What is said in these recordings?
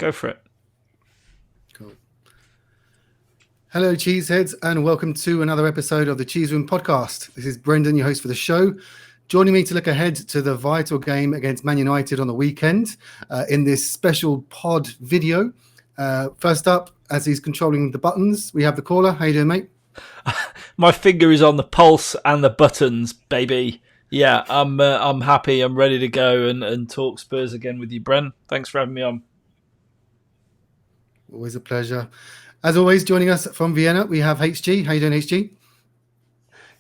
go for it. Cool. Hello, Cheeseheads, and welcome to another episode of the Cheese Room podcast. This is Brendan, your host for the show. Joining me to look ahead to the vital game against Man United on the weekend in this special pod video. First up, as he's controlling the buttons, we have the caller. How you doing, mate? My finger is on the pulse and the buttons, baby. Yeah, I'm happy. I'm ready to go and talk Spurs again with you, Bren. Thanks for having me on. Always a pleasure. As always, joining us from Vienna, we have HG. How you doing, HG?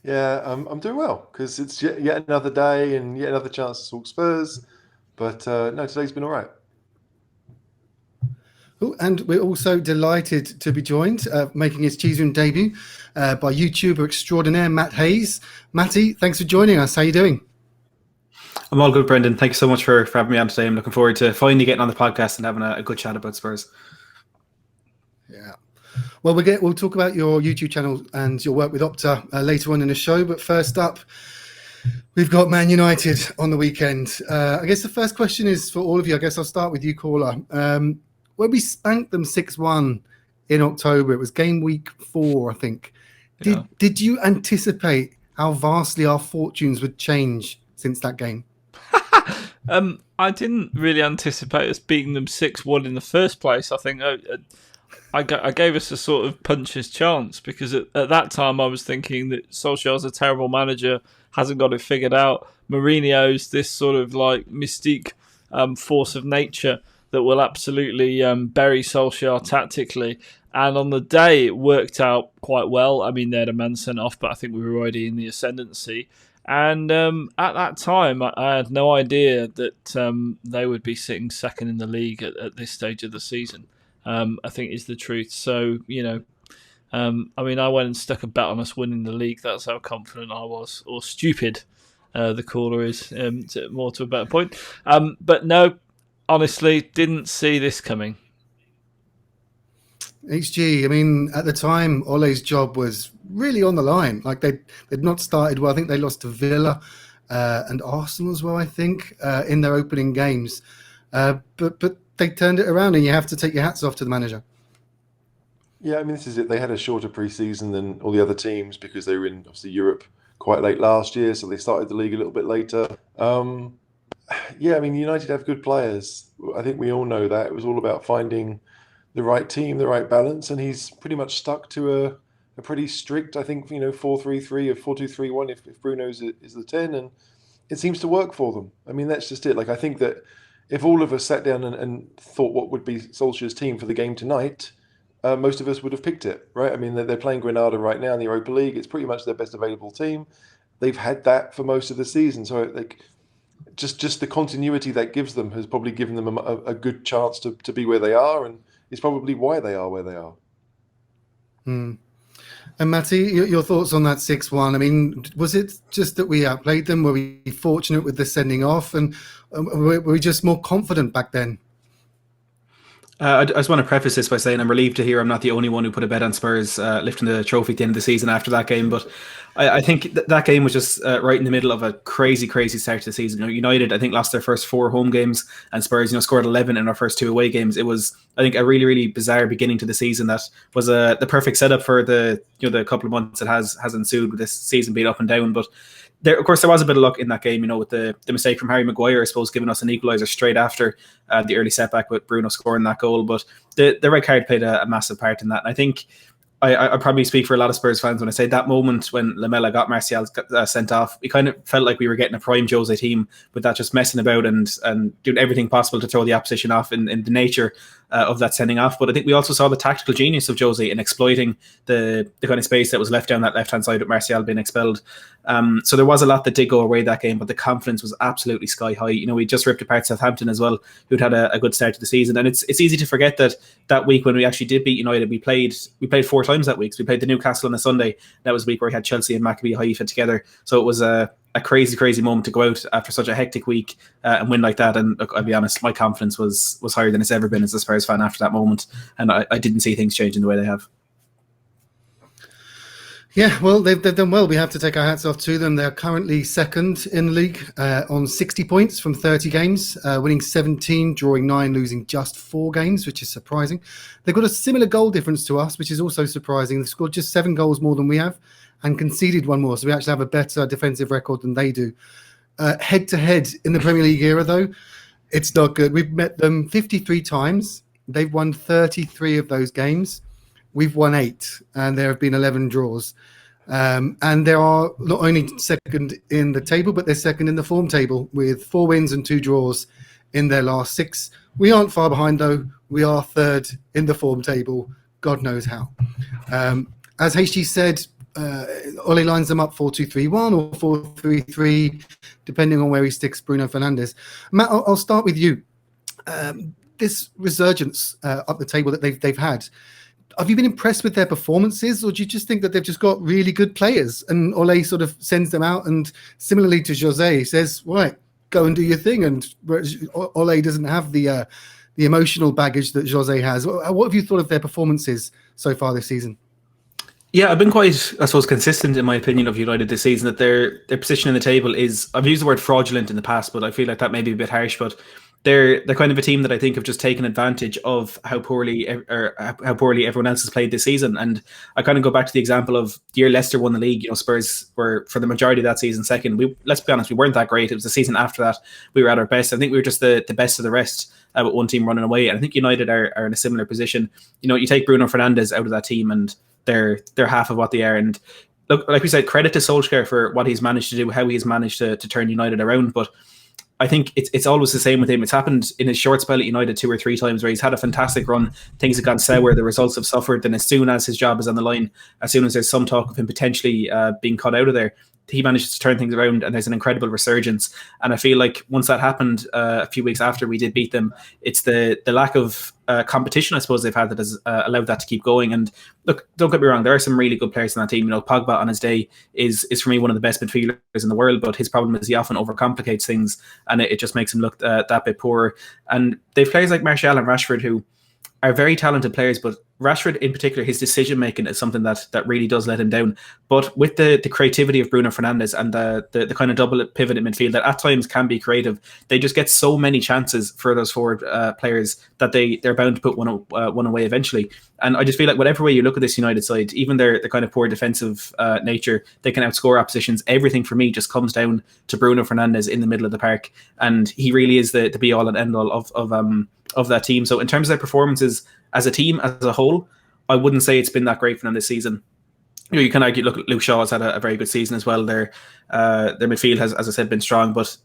Yeah, I'm doing well because it's yet another day and yet another chance to talk Spurs. But no, today's been all right. Oh, and we're also delighted to be joined, making his Cheese Room debut, by YouTuber extraordinaire Matt Hayes. Matty, thanks for joining us. How you doing? I'm all good, Brendan. Thank you so much for having me on today. I'm looking forward to finally getting on the podcast and having a good chat about Spurs. Yeah. Well, we'll talk about your YouTube channel and your work with Opta later on in the show. But first up, we've got Man United on the weekend. I guess the first question is for all of you. I guess I'll start with you, caller. When we spanked them 6-1 in October, it was game week 4, I think. Did you anticipate how vastly our fortunes would change since that game? I didn't really anticipate us beating them 6-1 in the first place. I think I gave us a sort of puncher's chance because at that time I was thinking that Solskjaer's a terrible manager, hasn't got it figured out. Mourinho's this sort of like mystique force of nature that will absolutely bury Solskjaer tactically. And on the day, it worked out quite well. I mean, they had a man sent off, but I think we were already in the ascendancy. And at that time, I had no idea that they would be sitting second in the league at this stage of the season. I think is the truth. So, I mean, I went and stuck a bet on us winning the league. That's how confident I was, or stupid the caller is, more to a better point. But no, honestly, didn't see this coming. HG, I mean, at the time, Ole's job was really on the line. Like they'd not started well. I think they lost to Villa and Arsenal as well, I think, in their opening games. But they turned it around, and you have to take your hats off to the manager. Yeah, I mean, this is it. They had a shorter pre-season than all the other teams because they were in, obviously, Europe quite late last year, so they started the league a little bit later. Yeah, I mean, United have good players. I think we all know that. It was all about finding the right team, the right balance, and he's pretty much stuck to a pretty strict, I think, 4-3-3 or 4-2-3-1 if Bruno's is the 10, and it seems to work for them. I mean, that's just it. Like, I think that if all of us sat down and thought what would be Solskjaer's team for the game tonight, most of us would have picked it, right? I mean, they're playing Granada right now in the Europa League. It's pretty much their best available team. They've had that for most of the season. So, like, just the continuity that gives them has probably given them a good chance to be where they are, and it's probably why they are where they are. And Matty, your thoughts on that 6-1? I mean, was it just that we outplayed them? Were we fortunate with the sending off? And were we just more confident back then? I just want to preface this by saying I'm relieved to hear I'm not the only one who put a bet on Spurs lifting the trophy at the end of the season after that game. But I think that game was just right in the middle of a crazy start to the season. United, I think, lost their first 4 home games, and Spurs, scored 11 in our first 2 away games. It was, I think, a really, really bizarre beginning to the season that was the perfect setup for the couple of months that has ensued with this season being up and down. But of course, there was a bit of luck in that game, with the mistake from Harry Maguire, I suppose, giving us an equaliser straight after the early setback with Bruno scoring that goal. But the red card played a massive part in that. And I think I probably speak for a lot of Spurs fans when I say that moment when Lamela got Martial sent off, we kind of felt like we were getting a prime Jose team with that, just messing about and doing everything possible to throw the opposition off in the nature of that sending off. But I think we also saw the tactical genius of Jose in exploiting the kind of space that was left down that left-hand side with Martial being expelled. So there was a lot that did go away that game, but the confidence was absolutely sky high. We just ripped apart Southampton as well, who'd had a good start to the season. And it's easy to forget that week when we actually did beat United, we played 4 times that week. So we played the Newcastle on a Sunday. That was a week where we had Chelsea and Maccabi Haifa together. So it was a crazy moment to go out after such a hectic week and win like that. And look, I'll be honest, my confidence was higher than it's ever been as a Spurs fan after that moment. And I didn't see things changing the way they have. Yeah, well, they've done well. We have to take our hats off to them. They're currently second in the league on 60 points from 30 games, winning 17, drawing 9, losing just 4 games, which is surprising. They've got a similar goal difference to us, which is also surprising. They've scored just 7 goals more than we have and conceded 1 more. So we actually have a better defensive record than they do. Head-to-head in the Premier League era, though, it's not good. We've met them 53 times. They've won 33 of those games. We've won 8, and there have been 11 draws. And they are not only second in the table, but they're second in the form table with 4 wins and 2 draws in their last 6. We aren't far behind, though. We are third in the form table. God knows how. As HG said, Ole lines them up 4-2-3-1 or 4-3-3, depending on where he sticks Bruno Fernandes. Matt, I'll start with you. This resurgence up the table that they've had, have you been impressed with their performances, or do you just think that they've just got really good players and Ole sort of sends them out, and similarly to Jose says, right, go and do your thing, and Ole doesn't have the emotional baggage that Jose has? What have you thought of their performances so far this season? Yeah, I've been quite, I suppose, consistent in my opinion of United this season, that their position in the table is, I've used the word fraudulent in the past, but I feel like that may be a bit harsh, but they're kind of a team that I think have just taken advantage of how poorly everyone else has played this season. And I kind of go back to the example of the year Leicester won the league. Spurs were, for the majority of that season, second. Let's be honest, we weren't that great. It was the season after that we were at our best. I think we were just the best of the rest, with one team running away. And I think United are in a similar position. You take Bruno Fernandes out of that team and they're half of what they are. And look, like we said, credit to Solskjaer for what he's managed to do, how he's managed to turn United around. But I think it's always the same with him. It's happened in his short spell at United 2 or 3 times where he's had a fantastic run. Things have gone sour. The results have suffered. Then as soon as his job is on the line, as soon as there's some talk of him potentially being cut out of there, he manages to turn things around and there's an incredible resurgence. And I feel like once that happened a few weeks after we did beat them, it's the lack of competition, I suppose, they've had that has allowed that to keep going. And look, don't get me wrong, there are some really good players in that team. Pogba on his day is for me one of the best midfielders in the world, but his problem is he often overcomplicates things and it just makes him look that bit poorer. And they've players like Martial and Rashford who are very talented players, but Rashford in particular, his decision making is something that really does let him down. But with the creativity of Bruno Fernandes and the kind of double pivot in midfield that at times can be creative, they just get so many chances for those forward players that they're bound to put one away eventually. And I just feel like whatever way you look at this United side, even their kind of poor defensive nature, they can outscore oppositions. Everything for me just comes down to Bruno Fernandes in the middle of the park, and he really is the be all and end all of that team. So in terms of their performances as a team, as a whole, I wouldn't say it's been that great for them this season. You can argue, look, Luke Shaw has had a very good season as well. Their midfield has, as I said, been strong, but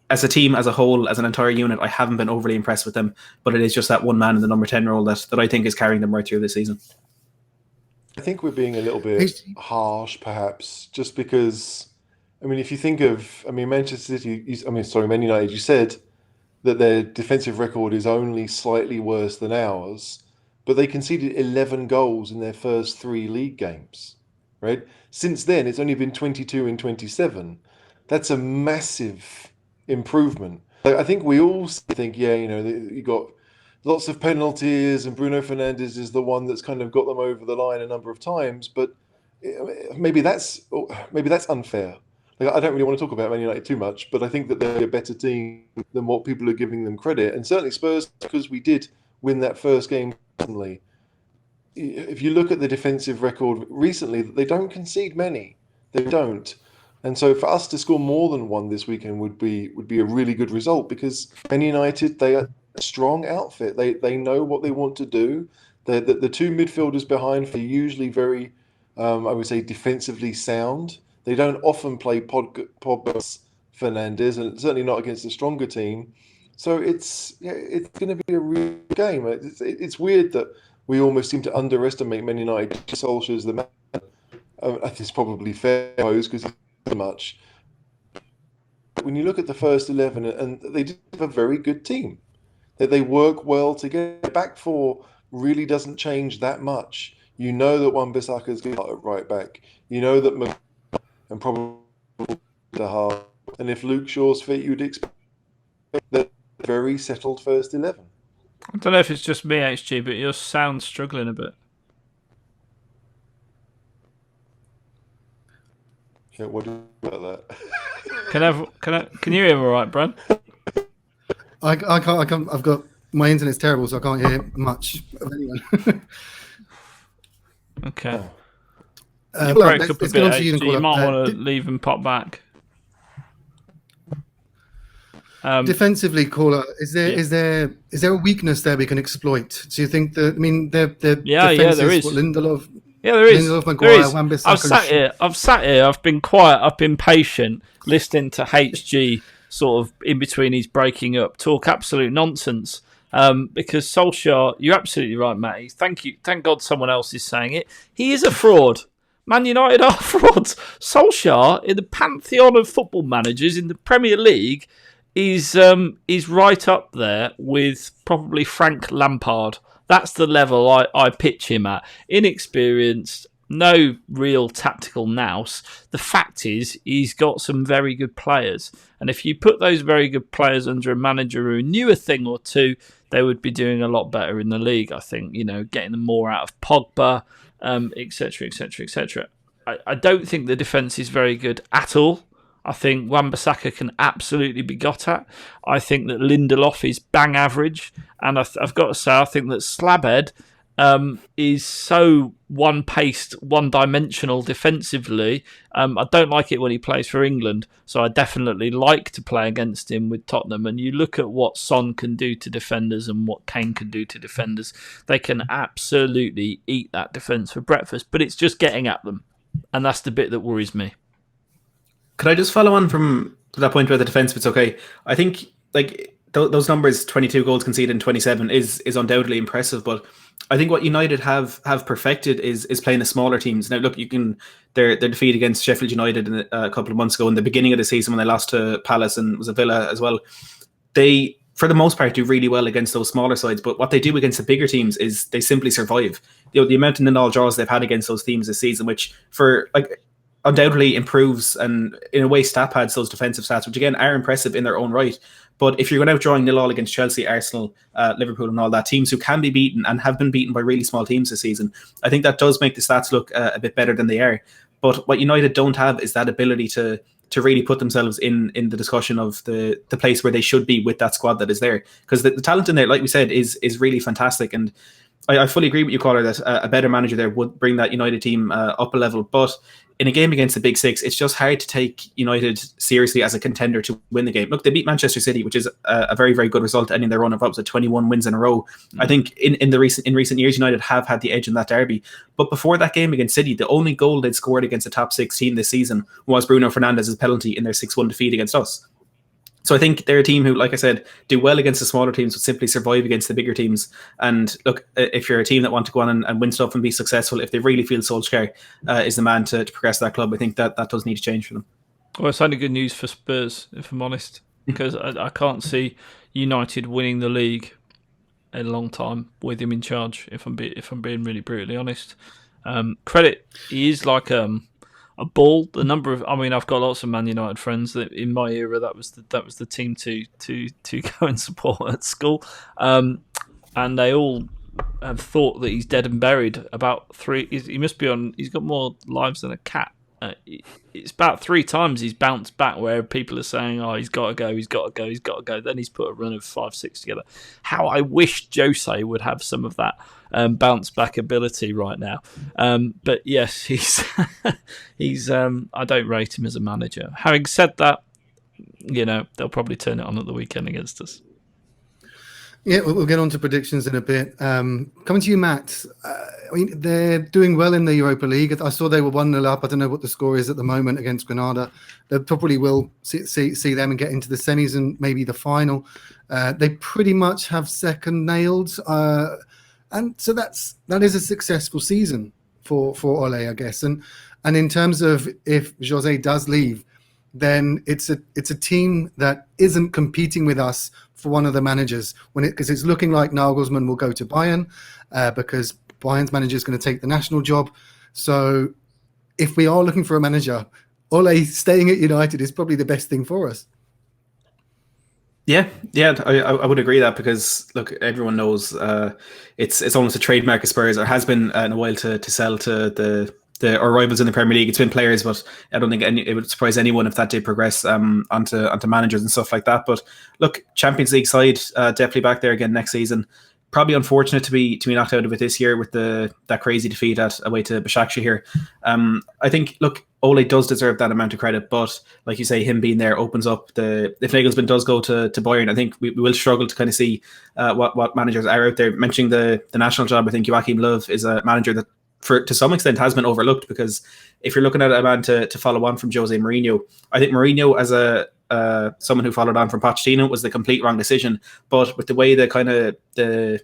as a team, as a whole, as an entire unit, I haven't been overly impressed with them. But it is just that one man in the number 10 role that I think is carrying them right through this season. I think we're being a little bit harsh, perhaps, just because, if you think of, Manchester City, Man United, you said that their defensive record is only slightly worse than ours, but they conceded 11 goals in their first 3 league games, right? Since then, it's only been 22 and 27. That's a massive improvement. I think we all think, you got lots of penalties and Bruno Fernandes is the one that's kind of got them over the line a number of times, but maybe that's unfair. I don't really want to talk about Man United too much, but I think that they're a better team than what people are giving them credit. And certainly Spurs, because we did win that first game recently. If you look at the defensive record recently, they don't concede many. They don't. And so for us to score more than 1 this weekend would be a really good result, because Man United, they are a strong outfit. They know what they want to do. The 2 midfielders behind are usually very, I would say, defensively sound. They don't often play Pogba, Fernandes, and certainly not against a stronger team. So it's going to be a real game. It's weird that we almost seem to underestimate Man United. Solskjaer's the man. I think it's probably fair because he's so much. When you look at the first 11, and they do have a very good team, that they work well together. Back 4 really doesn't change that much. You know that Wan-Bissaka is going to at right back. You know that and probably the half. And if Luke Shaw's fit, you'd expect that very settled first 11. I don't know if it's just me, HG, but your sound's struggling a bit. Yeah, what do you think about that? Can you hear me all right, Brad? I can't. I've got my internet's terrible, so I can't hear much of anyone. Okay. Oh. You Well, broke up a let's get bit, on to you, HG. You Nicola. might want to leave and pop back. Defensively, caller, is there a weakness there we can exploit? Do you think that? I mean, their defense there is. what Lindelof. Yeah, there is. Lindelof, There Maguire, is. Wan-Bissaka. I've sat here. I've been quiet. I've been patient, listening to HG sort of in between his breaking up talk absolute nonsense. Because Solskjaer, you're absolutely right, Matty. Thank you. Thank God someone else is saying it. He is a fraud. Man United are frauds. Solskjaer, in the pantheon of football managers in the Premier League, is right up there with probably Frank Lampard. That's the level I pitch him at. Inexperienced, no real tactical nous. The fact is, he's got some very good players. And if you put those very good players under a manager who knew a thing or two, they would be doing a lot better in the league, I think. You know, getting them more out of Pogba, etc., etc., etc. I don't think the defence is very good at all. I think Wan-Bissaka can absolutely be got at. I think that Lindelof is bang average. And I've got to say, I think that Slabhead is so one-paced, one-dimensional defensively. I don't like it when he plays for England, so I definitely like to play against him with Tottenham. And you look at what Son can do to defenders and what Kane can do to defenders. They can absolutely eat that defence for breakfast, but it's just getting at them. And that's the bit that worries me. Could I just follow on from that point about the defence? If it's okay, I think those numbers, 22 goals conceded in 27, is undoubtedly impressive. But I think what United have perfected is playing the smaller teams. Now, look, their defeat against Sheffield United a couple of months ago in the beginning of the season when they lost to Palace and was a Villa as well. They, for the most part, do really well against those smaller sides. But what they do against the bigger teams is they simply survive. The amount of nil-all draws they've had against those teams this season, which undoubtedly improves and in a way stat pads those defensive stats, which again are impressive in their own right. But if you're going out drawing 0-0 against Chelsea, Arsenal, Liverpool and all that, teams who can be beaten and have been beaten by really small teams this season, I think that does make the stats look a bit better than they are. But what United don't have is that ability to really put themselves in the discussion of the place where they should be with that squad that is there. Because the talent in there, like we said, is really fantastic. And I fully agree with you, Caller, that a better manager there would bring that United team up a level. But in a game against the Big Six, it's just hard to take United seriously as a contender to win the game. Look, they beat Manchester City, which is a very, very good result, ending their run of up to 21 wins in a row. I think in recent years, United have had the edge in that derby. But before that game against City, the only goal they'd scored against a top 6 team this season was Bruno Fernandes's penalty in their 6-1 defeat against us. So I think they're a team who, like I said, do well against the smaller teams, but simply survive against the bigger teams. And look, if you're a team that want to go on and win stuff and be successful, if they really feel Solskjaer is the man to progress that club, I think that does need to change for them. Well, it's only good news for Spurs, if I'm honest, because I can't see United winning the league in a long time with him in charge. If I'm being really brutally honest, credit, he is like a ball. The number of, I've got lots of Man United friends that in my era that was the team to go and support at school, and they all have thought that he's dead and buried. About 3, he must be on. He's got more lives than a cat. It's about 3 times he's bounced back where people are saying, "Oh, he's got to go, he's got to go, he's got to go." Then he's put a run of 5-6 together. How I wish Jose would have some of that bounce back ability right now. But yes, he's I don't rate him as a manager. Having said that, they'll probably turn it on at the weekend against us. Yeah, we'll get on to predictions in a bit. Coming to you, Matt. They're doing well in the Europa League. I saw they were 1-0 up. I don't know what the score is at the moment against Granada. They probably will see them and get into the semis and maybe the final. They pretty much have second nailed. And so that is a successful season for Ole, I guess. And in terms of if Jose does leave, then it's a team that isn't competing with us for one of the managers because it's looking like Nagelsmann will go to Bayern because Bayern's manager is going to take the national job. So if we are looking for a manager, Ole staying at United is probably the best thing for us. Yeah, I would agree that because look, everyone knows it's almost a trademark of Spurs, or has been in a while, to sell to the our rivals in the Premier League. It's been players, but I don't think it would surprise anyone if that did progress onto managers and stuff like that. But look, Champions League side definitely back there again next season. Probably unfortunate to be knocked out of it this year with that crazy defeat away to Başakşehir here. I think, look, Ole does deserve that amount of credit, but like you say, him being there opens up if Nagelsmann does go to Bayern, I think we will struggle to kind of see what managers are out there. Mentioning the national job, I think Joachim Löw is a manager that to some extent has been overlooked, because if you're looking at a man to follow on from Jose Mourinho, I think Mourinho as someone who followed on from Pochettino was the complete wrong decision. But with the way the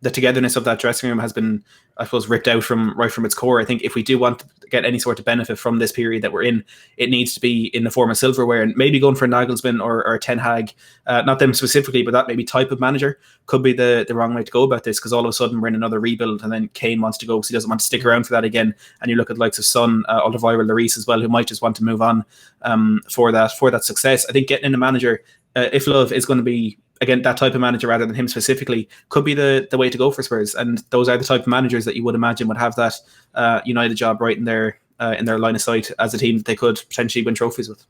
togetherness of that dressing room has been, I suppose, ripped out right from its core, I think if we do want to get any sort of benefit from this period that we're in, it needs to be in the form of silverware, and maybe going for Nagelsmann or Ten Hag, not them specifically, but that maybe type of manager could be the wrong way to go about this, because all of a sudden we're in another rebuild, and then Kane wants to go because he doesn't want to stick around for that again, and you look at the likes of Son, Alderweireld, Lloris as well, who might just want to move on for that success. I think getting in a manager, if Love is going to be, again, that type of manager rather than him specifically, could be the way to go for Spurs. And those are the type of managers that you would imagine would have that United job right in their line of sight as a team that they could potentially win trophies with.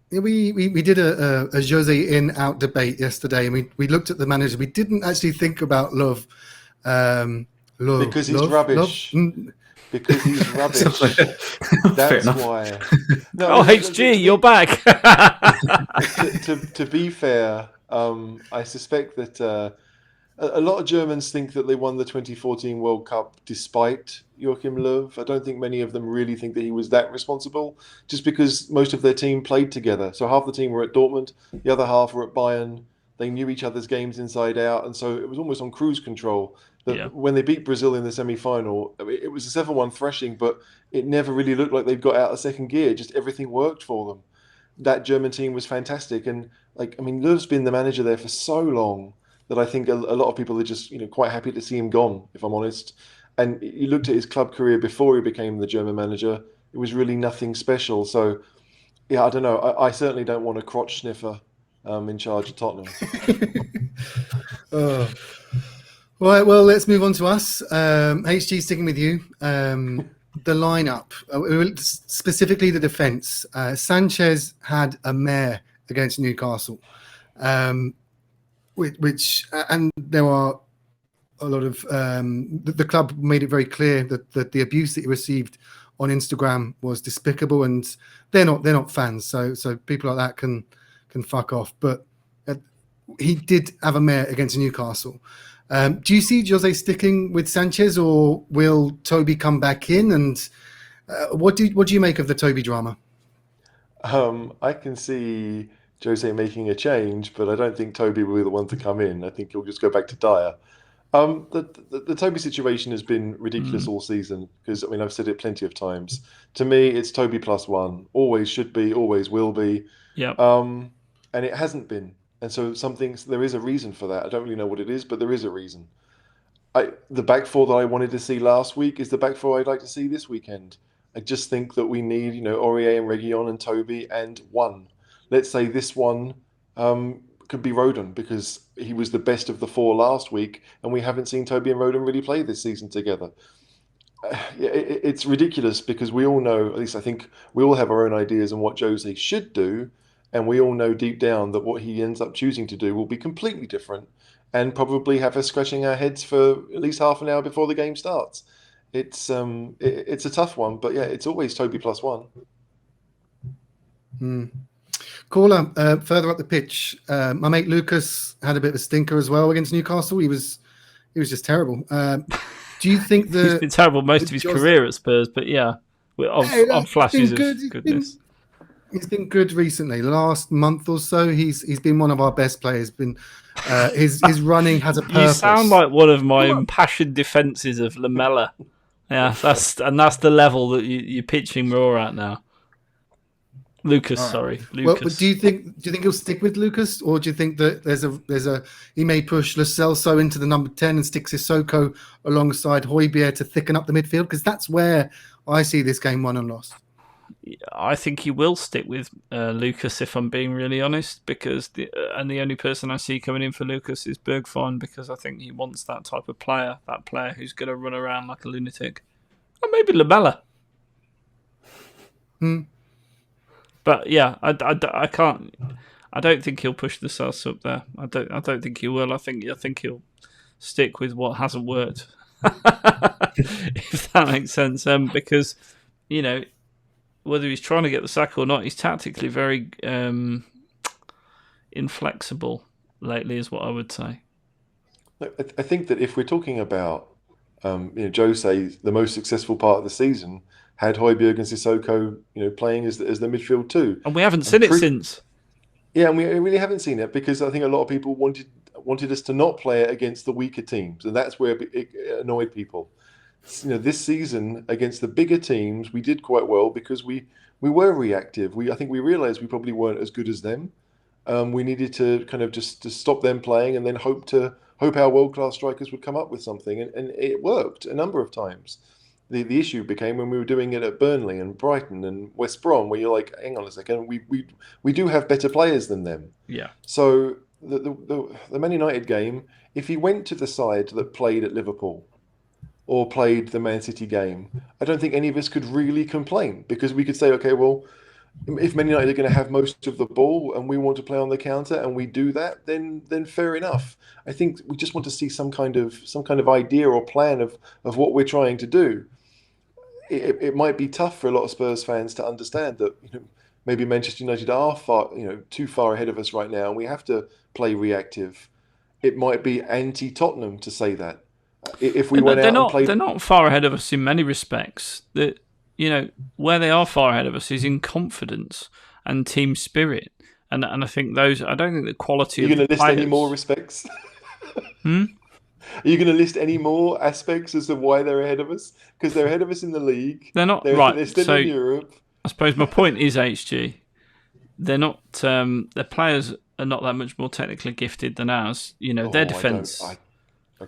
Yeah, we did a Jose in-out debate yesterday, and we looked at the manager. We didn't actually think about Love. Because he's rubbish. Because he's rubbish. That's why. No, HG, you're back. To be fair, I suspect that a lot of Germans think that they won the 2014 World Cup despite Joachim Löw. I don't think many of them really think that he was that responsible, just because most of their team played together. So half the team were at Dortmund, the other half were at Bayern. They knew each other's games inside out, and so it was almost on cruise control. When they beat Brazil in the semi-final, it was a 7-1 thrashing, but it never really looked like they'd got out of second gear. Just everything worked for them. That German team was fantastic, and Löw's been the manager there for so long that I think a lot of people are just quite happy to see him gone, if I'm honest. And you looked at his club career before he became the German manager; it was really nothing special. So, yeah, I don't know. I certainly don't want a crotch sniffer in charge of Tottenham. Right, well, let's move on to us. HG, sticking with you. The lineup, specifically the defence. Sanchez had a mare against Newcastle, which and there are a lot of the club made it very clear that the abuse that he received on Instagram was despicable, and they're not fans, so people like that can fuck off. But he did have a mare against Newcastle. Do you see Jose sticking with Sanchez, or will Toby come back in? And what do you make of the Toby drama? I can see Jose making a change, but I don't think Toby will be the one to come in. I think he'll just go back to Dyer. The Toby situation has been ridiculous all season, because I've said it plenty of times. To me, it's Toby +1. Always should be, always will be. Yeah. And it hasn't been. And so there is a reason for that. I don't really know what it is, but there is a reason. The back four that I wanted to see last week is the back four I'd like to see this weekend. I just think that we need, Aurier and Reguilon and Toby and one. Let's say this one could be Rodon, because he was the best of the four last week, and we haven't seen Toby and Rodon really play this season together. It's ridiculous, because we all know, at least I think we all have our own ideas on what Jose should do. And we all know deep down that what he ends up choosing to do will be completely different, and probably have us scratching our heads for at least half an hour before the game starts. It's a tough one, but yeah, it's always Toby +1. Caller, further up the pitch, my mate Lucas had a bit of a stinker as well against Newcastle. He was just terrible. Do you think he's been terrible most of his career at Spurs? But yeah, on flashes of goodness. He's been good recently. Last month or so, he's been one of our best players. His running has a purpose. You sound like one of my impassioned defences of Lamella. Yeah, that's the level that you're pitching Raw at now. Lucas, right. Sorry, Lucas. Well, do you think he'll stick with Lucas, or do you think that he may push Lo Celso into the number 10 and stick Sissoko alongside Højbjerg to thicken up the midfield? Because that's where I see this game won and lost. I think he will stick with Lucas, if I'm being really honest, because the only person I see coming in for Lucas is Bergfijn, because I think he wants that type of player, that player who's going to run around like a lunatic. Or maybe Lamella. Hmm. But yeah, I can't. I don't think he'll push the Souths up there. I don't think he will. I think he'll stick with what hasn't worked. If that makes sense. Because whether he's trying to get the sack or not, he's tactically very inflexible lately, is what I would say. I think that if we're talking about, Jose, the most successful part of the season had Højbjerg and Sissoko, playing as the midfield too. And we haven't seen it since. Yeah, and we really haven't seen it because I think a lot of people wanted us to not play it against the weaker teams, and that's where it annoyed people. This season against the bigger teams, we did quite well because we were reactive. I think we realised we probably weren't as good as them. We needed to kind of just to stop them playing and then hope our world-class strikers would come up with something, and it worked a number of times. The issue became when we were doing it at Burnley and Brighton and West Brom, where you're like, hang on a second, we do have better players than them. Yeah. So the Man United game, if he went to the side that played at Liverpool or played the Man City game, I don't think any of us could really complain because we could say, okay, well, if Man United are going to have most of the ball and we want to play on the counter and we do that, then fair enough. I think we just want to see some kind of idea or plan of what we're trying to do. It might be tough for a lot of Spurs fans to understand that maybe Manchester United are too far ahead of us right now and we have to play reactive. It might be anti-Tottenham to say that. If we went out and played, they're not far ahead of us in many respects. That where they are far ahead of us is in confidence and team spirit, and I think those. I don't think the quality. Are you going to list any more respects? Are you going to list any more aspects as to why they're ahead of us? Because they're ahead of us in the league. They're not right. They're still in Europe. I suppose my point is, HG, they're not. Their players are not that much more technically gifted than ours. Their defense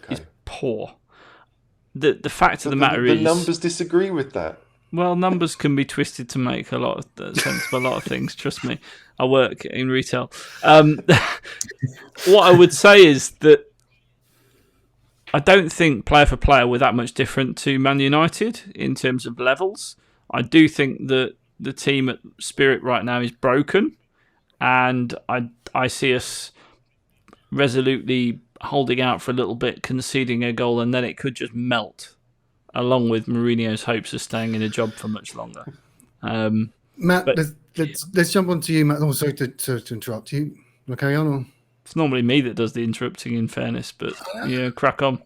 is poor. The fact of the matter is, the numbers disagree with that. Well, numbers can be twisted to make a lot of sense of a lot of things. Trust me, I work in retail. What I would say is that I don't think player for player we're that much different to Man United in terms of levels. I do think that the team at Spirit right now is broken, and I see us resolutely holding out for a little bit, conceding a goal, and then it could just melt, along with Mourinho's hopes of staying in a job for much longer. Matt, let's jump on to you, Matt. Oh, sorry to interrupt you. Want to carry on? Or? It's normally me that does the interrupting, in fairness, but yeah, crack on.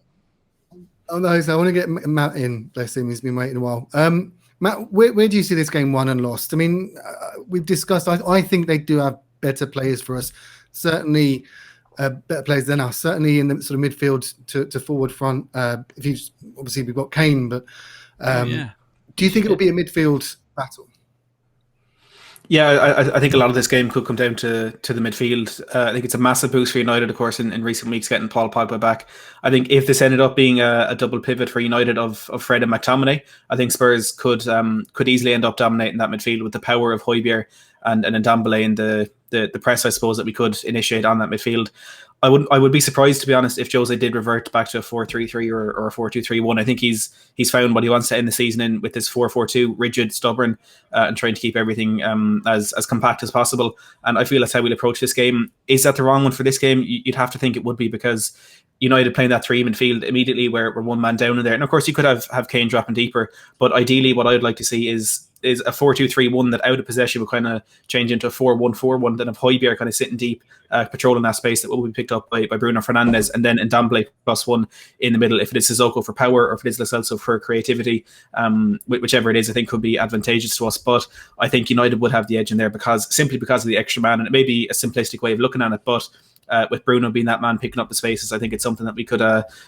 Oh, no, so I want to get Matt in. Bless him, he's been waiting a while. Matt, where do you see this game won and lost? I mean, we've discussed, I think they do have better players for us, certainly better players than us, certainly in the sort of midfield to forward front. Obviously, we've got Kane, but do you think it will be a midfield battle? Yeah, I think a lot of this game could come down to the midfield. I think it's a massive boost for United, of course, in recent weeks, getting Paul Pogba back. I think if this ended up being a double pivot for United of Fred and McTominay, I think Spurs could easily end up dominating that midfield with the power of Højbjerg and Ndombele and the press, I suppose, that we could initiate on that midfield. I would be surprised, to be honest, if Jose did revert back to a 4-3-3 or a 4-2-3-1. I think he's found what he wants to end the season in with this 4-4-2, rigid, stubborn, and trying to keep everything as compact as possible. And I feel that's how we'll approach this game. Is that the wrong one for this game? You'd have to think it would be, because United playing that three midfield immediately, where we're one man down in there. And of course, you could have Kane dropping deeper, but ideally, what I'd like to see is a 4-2-3-1 that out of possession will kind of change into a 4-1-4-1, then have Højbjerg kind of sitting deep, patrolling that space that will be picked up by Bruno Fernandes, and then Ndombele +1 in the middle. If it is Sissoko for power or if it is Lo Celso for creativity, whichever it is, I think could be advantageous to us. But I think United would have the edge in there simply because of the extra man, and it may be a simplistic way of looking at it, but with Bruno being that man picking up the spaces, I think it's something that we could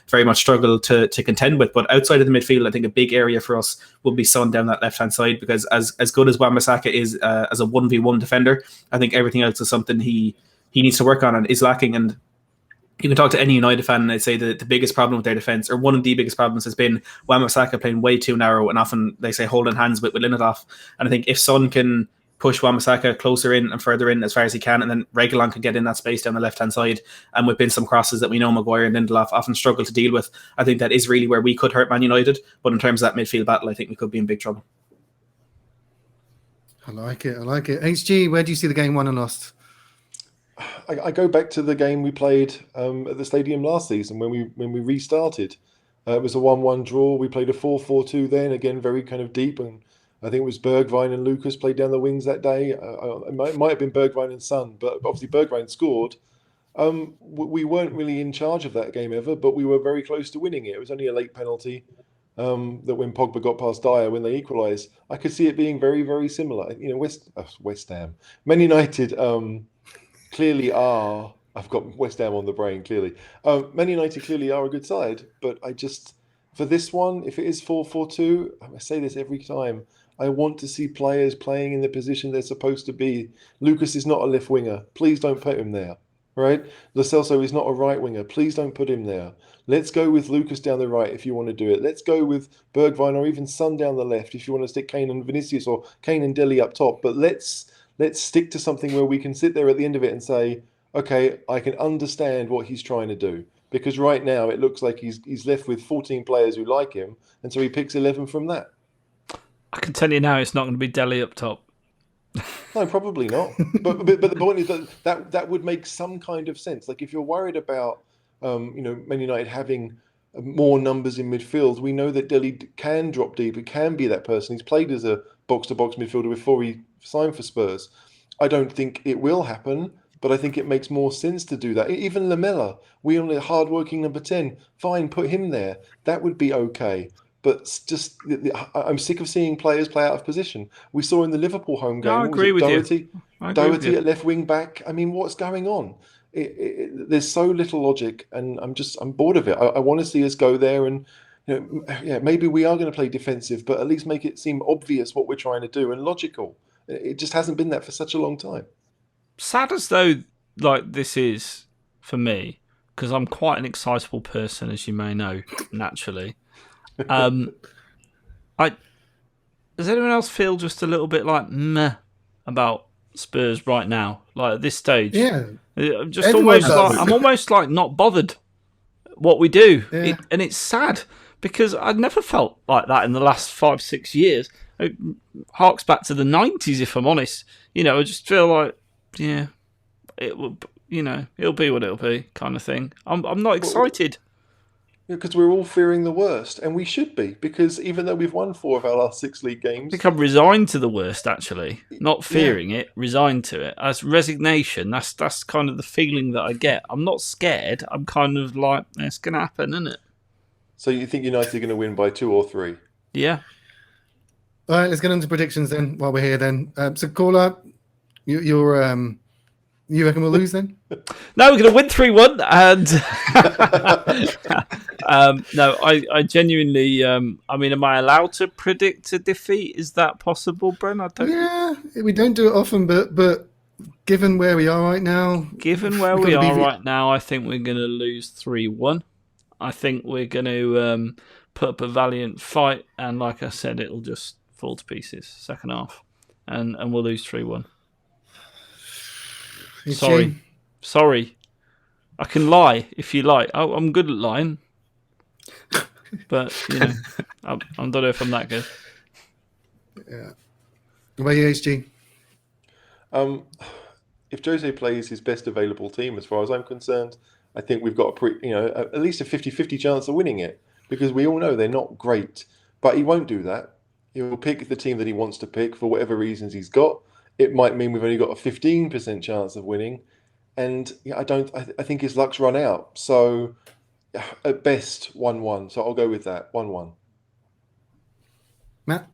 very much struggle to contend with. But outside of the midfield, I think a big area for us will be Son down that left-hand side, because as good as Wan-Bissaka is as a 1v1 defender, I think everything else is something he needs to work on and is lacking. And you can talk to any United fan and they'd say that the biggest problem with their defence, or one of the biggest problems, has been Wan-Bissaka playing way too narrow, and often they say holding hands with Lindelof. And I think if Son can push Wan-Bissaka closer in and further in as far as he can, and then Reguilon can get in that space down the left-hand side and whip in some crosses that we know Maguire and Lindelof often struggle to deal with. I think that is really where we could hurt Man United, but in terms of that midfield battle, I think we could be in big trouble. I like it. HG, where do you see the game won and lost? I go back to the game we played at the stadium last season when we restarted. It was a 1-1 draw. We played a 4-4-2 then, again, very kind of deep, and I think it was Bergwijn and Lucas played down the wings that day. It might have been Bergwijn and Son, but obviously Bergwijn scored. We weren't really in charge of that game ever, but we were very close to winning it. It was only a late penalty that when Pogba got past Dyer when they equalised. I could see it being very, very similar. You know, West Ham, Man United clearly are. I've got West Ham on the brain, clearly. Man United clearly are a good side, but for this one, if it is 4-4-2, I say this every time, I want to see players playing in the position they're supposed to be. Lucas is not a left winger. Please don't put him there, right? Lo Celso is not a right winger. Please don't put him there. Let's go with Lucas down the right if you want to do it. Let's go with Bergwijn or even Son down the left if you want to stick Kane and Vinicius or Kane and Dele up top. But let's stick to something where we can sit there at the end of it and say, okay, I can understand what he's trying to do. Because right now it looks like he's left with 14 players who like him, and so he picks 11 from that. I can tell you now it's not going to be Dele up top. No, probably not. But the point is that would make some kind of sense. Like if you're worried about Man United having more numbers in midfield, we know that Dele can drop deep. It can be that person. He's played as a box-to-box midfielder before he signed for Spurs. I don't think it will happen, but I think it makes more sense to do that. Even Lamela, we only a hard-working number 10. Fine, put him there. That would be okay. But just, I'm sick of seeing players play out of position. We saw in the Liverpool home game. I agree with you. Doherty at left wing back. I mean, what's going on? There's so little logic, and I'm bored of it. I want to see us go there, and maybe we are going to play defensive, but at least make it seem obvious what we're trying to do and logical. It just hasn't been that for such a long time. Sad as though like this is for me, because I'm quite an excitable person, as you may know, naturally. Does anyone else feel just a little bit like meh about Spurs right now? Like at this stage, I'm just I'm almost like not bothered what we do, and it's sad because I'd never felt like that in the last 5-6 years. It harks back to the 90s, if I'm honest. I just feel like it will. It'll be what it'll be, kind of thing. I'm not excited. Because we're all fearing the worst, and we should be, because even though we've won 4 of our last 6 league games... I think I'm resigned to the worst, actually. Not fearing it, resigned to it. As resignation, that's kind of the feeling that I get. I'm not scared, I'm kind of like, it's going to happen, isn't it? So you think United are going to win by 2 or 3? Yeah. All right, let's get on to predictions then, while we're here then. So, caller, you reckon we'll lose then? No, we're going to win 3-1. And no, I genuinely. Am I allowed to predict a defeat? Is that possible, Bren? I don't. Yeah, we don't do it often, but given where we are right now, I think we're going to lose 3-1. I think we're going to put up a valiant fight, and like I said, it'll just fall to pieces second half, and we'll lose 3-1. Sorry. I can lie if you like. I'm good at lying, but I don't know if I'm that good. Yeah. What about you, HG? If Jose plays his best available team, as far as I'm concerned, I think we've got at least a 50-50 chance of winning it, because we all know they're not great. But he won't do that. He'll pick the team that he wants to pick for whatever reasons he's got. It might mean we've only got a 15% chance of winning, and I think his luck's run out. So at best 1-1. So I'll go with that 1-1. Matt?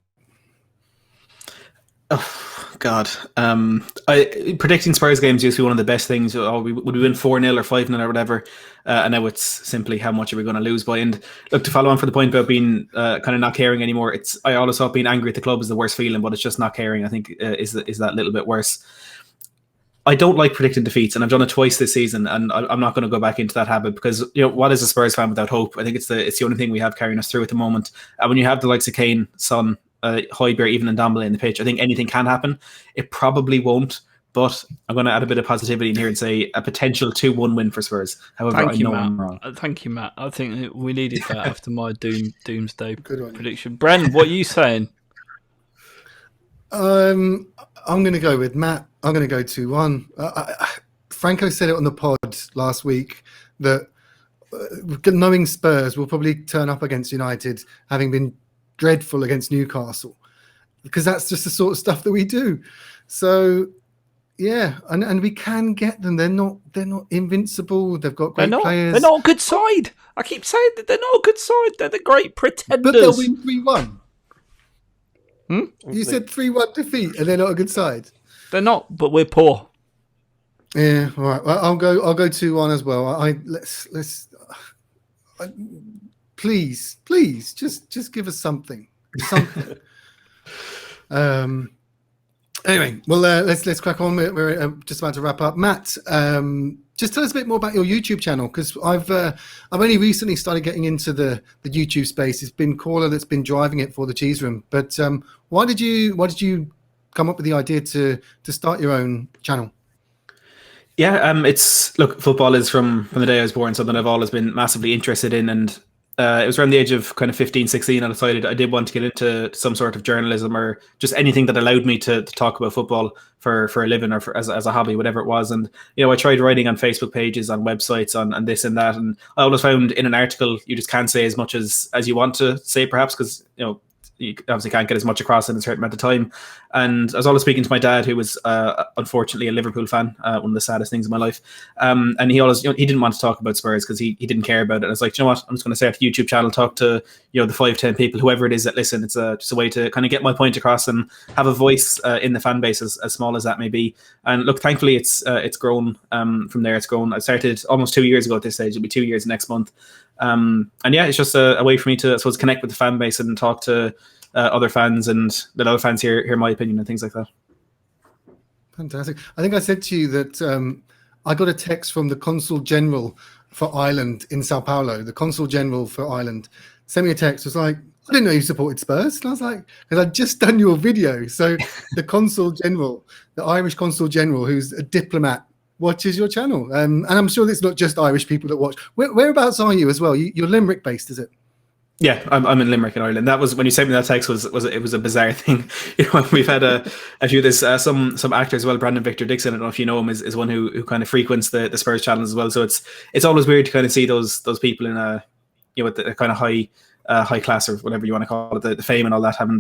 Oh God! Predicting Spurs games used to be one of the best things. Would we win 4-0 or 5-0 or whatever? And now it's simply how much are we going to lose by? And look, to follow on for the point about being kind of not caring anymore. I always thought being angry at the club is the worst feeling, but it's just not caring. I think is that little bit worse. I don't like predicting defeats, and I've done it twice this season, and I'm not going to go back into that habit because what is a Spurs fan without hope? I think it's the only thing we have carrying us through at the moment. And when you have the likes of Kane, Son, Højbjerg, even Ndombele in the pitch. I think anything can happen. It probably won't, but I'm going to add a bit of positivity in here and say a potential 2-1 win for Spurs. However, I know I'm wrong. Thank you, Matt. I think we needed that after my doomsday Good prediction. Bren, what are you saying? I'm going to go with Matt. I'm going to go 2-1. Franco said it on the pod last week that knowing Spurs will probably turn up against United, having been dreadful against Newcastle, because that's just the sort of stuff that we do. So, yeah, and we can get them. They're not invincible. They've got great players. They're not a good side. I keep saying that they're not a good side. They're the great pretenders. But they'll win 3-1. You said 3-1 defeat, and they're not a good side. They're not, but we're poor. Yeah, all right. Well, I'll go 2-1 as well. Let's please, just give us something. Anyway, well, let's crack on. We're just about to wrap up. Matt, just tell us a bit more about your YouTube channel, because I've only recently started getting into the YouTube space. It's been Caller that's been driving it for the Cheese Room. But why did you come up with the idea to start your own channel? Yeah, football is from the day I was born something I've always been massively interested in, and it was around the age of kind of 15, 16, I decided I did want to get into some sort of journalism or just anything that allowed me to talk about football for a living or as a hobby, whatever it was. And, I tried writing on Facebook pages, on websites, on this and that. And I always found in an article, you just can't say as much as you want to say, perhaps, because, you obviously can't get as much across in a certain amount of time. And I was always speaking to my dad, who was unfortunately a Liverpool fan, one of the saddest things in my life. And he always, he didn't want to talk about Spurs because he didn't care about it. And I was like, you know what, I'm just going to start a YouTube channel, talk to the 5-10 people, whoever it is that listen. It's just a way to kind of get my point across and have a voice in the fan base, as small as that may be. And look, thankfully, it's grown from there. It's grown. I started almost 2 years ago at this stage. It'll be 2 years next month. And yeah, it's just a way for me to, I suppose, connect with the fan base and talk to other fans and let other fans hear my opinion and things like that. Fantastic. I think I said to you that I got a text from the Consul General for Ireland in Sao Paulo. The Consul General for Ireland sent me a text. It was like, I didn't know you supported Spurs. And I was like, because I'd just done your video. So the Consul General, the Irish Consul General, who's a diplomat, watches your channel. And I'm sure it's not just Irish people that watch. Whereabouts are you as well? You're Limerick based, is it? Yeah, I'm in Limerick in Ireland. That was when you sent me that text. Was a bizarre thing. We've had a few. There's some actors as well. Brandon Victor Dixon, I don't know if you know him, is one who kind of frequents the Spurs channel as well. So it's always weird to kind of see those people in a with the kind of high class or whatever you want to call it, the fame and all that, having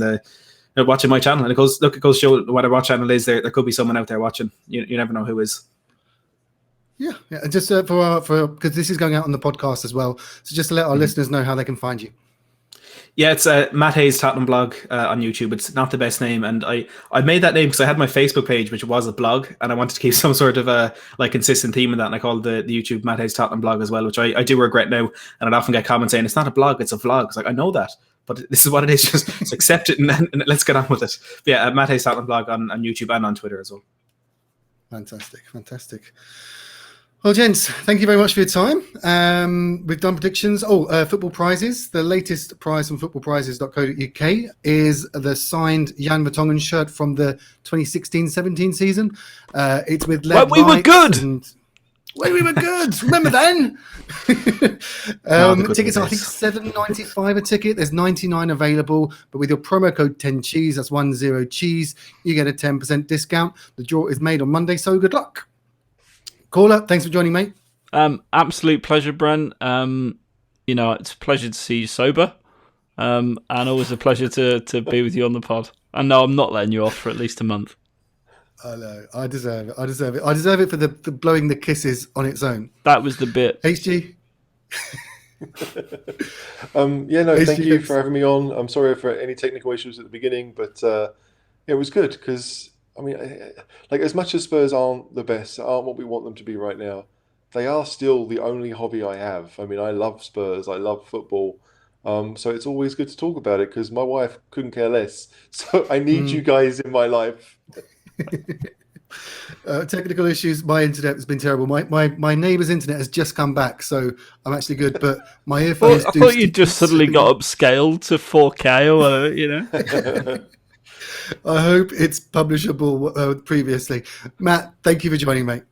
watching my channel. And it goes to show whatever what channel is there could be someone out there watching. You never know who is. Yeah. And just for because this is going out on the podcast as well. So just to let our listeners know how they can find you. Yeah, it's Matt Hayes Tottenham blog on YouTube. It's not the best name, and I made that name because I had my Facebook page, which was a blog, and I wanted to keep some sort of a consistent theme in that, and I called the YouTube Matt Hayes Tottenham blog as well, which I do regret now, and I'd often get comments saying it's not a blog, it's a vlog. It's like, I know that, but this is what it is. Just accept it and let's get on with it. But yeah, Matt Hayes Tottenham blog on YouTube and on Twitter as well. Fantastic. Well, gents, thank you very much for your time. We've done predictions. Football prizes. The latest prize from footballprizes.co.uk is the signed Jan Vertonghen shirt from the 2016-17 season. It's with LED we were good. We were good. Remember then? Tickets are, I think, $7.95 a ticket. There's 99 available, but with your promo code 10cheese, that's 10cheese, you get a 10% discount. The draw is made on Monday, so good luck. Caller, thanks for joining, mate. Absolute pleasure, Brent. It's a pleasure to see you sober, and always a pleasure to be with you on the pod. And no, I'm not letting you off for at least a month. I know. I deserve it. I deserve it for the blowing the kisses on its own. That was the bit. HG. Thank you for having me on. I'm sorry for any technical issues at the beginning, but it was good because, I mean, as much as Spurs aren't the best, aren't what we want them to be right now, they are still the only hobby I have. I mean, I love Spurs. I love football. So it's always good to talk about it because my wife couldn't care less. So I need you guys in my life. Technical issues. My internet has been terrible. My neighbour's internet has just come back, so I'm actually good. But my earphones I do. thought you just suddenly got upscaled to 4K or whatever, you know. I hope it's publishable previously. Matt, thank you for joining, mate.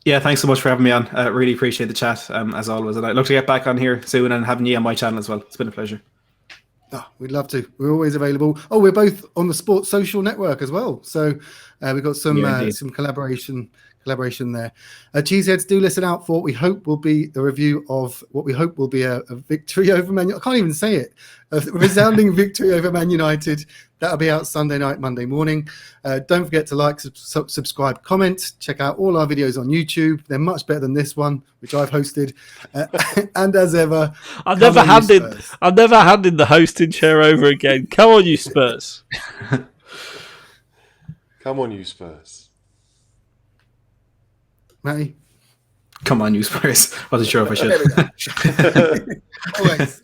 Yeah, thanks so much for having me on. Really appreciate the chat, as always. And I'd love to get back on here soon and having you on my channel as well. It's been a pleasure. Oh, we'd love to. We're always available. Oh, we're both on the Sports Social Network as well. So we've got some collaboration there. Cheeseheads, do listen out for what we hope will be a review of what we hope will be a victory over Man United. I can't even say it. A resounding victory over Man United. That'll be out Sunday night, Monday morning. Don't forget to like, subscribe, comment. Check out all our videos on YouTube. They're much better than this one, which I've hosted. And as ever, I've never handed the hosting chair over again. Come on, you Spurs. Come on, you Spurs. Matty? Come on, you Spurs. Wasn't sure if I should. Always.